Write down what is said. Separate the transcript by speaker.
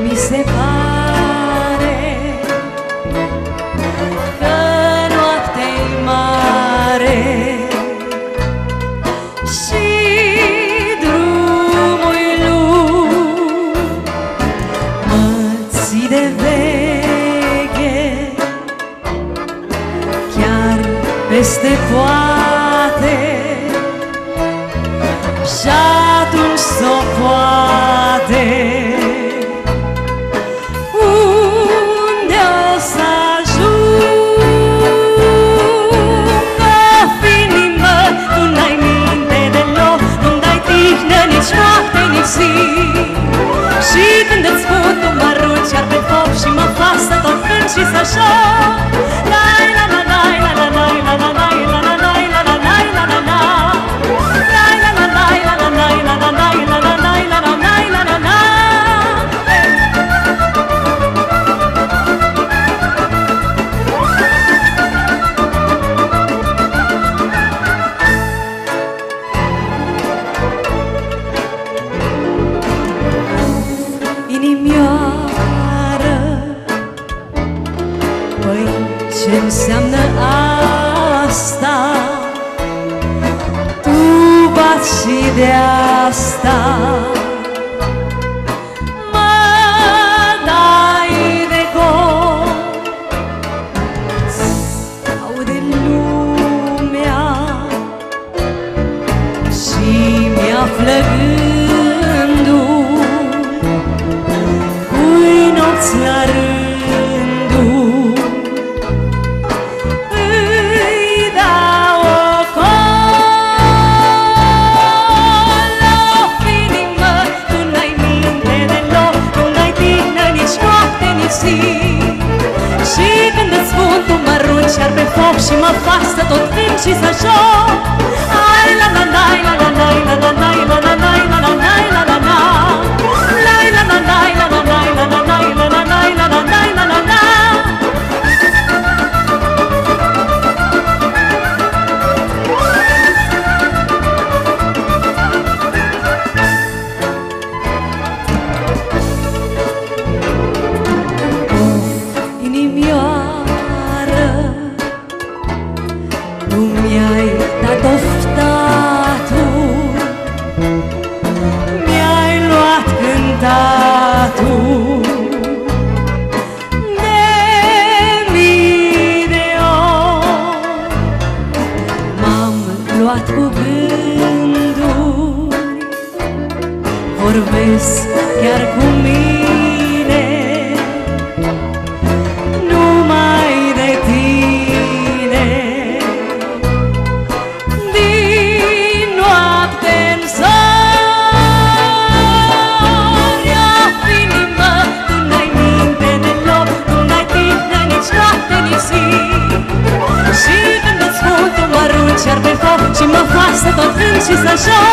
Speaker 1: mi se pare că noaptea-i mare și drumul-i lung, mă ții de veche chiar peste poate, și atunci s-o poate. Unde o să ajung? Of, inimă, tu n-ai minte deloc, nu-mi dai tihnă nici noapte, nici zi. Și când îți spun, tu mă arunci iar pe foc și mă fac să tot cânt și să joc. Lai la la lai la la lai la la lai la la lai la la lai la la la. Lai la la lai la la lai la la lai la la lai la la lai la la la. Inimioară, păi ce înseamnă asta? Tu bați și de asta mă dai de gol. Aude lumea și mi-află gândul, cui nopți la rândul îi dau ocol. Of, inimă, tu n-ai minte deloc, nu n-ai tihnă nici noapte, nici zi. Și când îți spun, tu mă arunci iar pe foc și mă faci să tot cânt și să joc. Ai la la lai la la lai la la lai la la lai la la lai la la la. Lai la la lai la la lai la la lai la la lai la la lai la la la. Inimioară, tu mi-ai dat oftatul, mi-ai luat cântatul de mii de ori. M-am luat cu gânduri, vorbesc chiar cu mine numai de tine. Din noapte-n zori, of, inimă, tu n-ai minte deloc, nu n-ai tihnă nici noapte, nici zi. Și când îți spun, tu mă arunci iar pe foc și mă faci să tot cânt și să joc.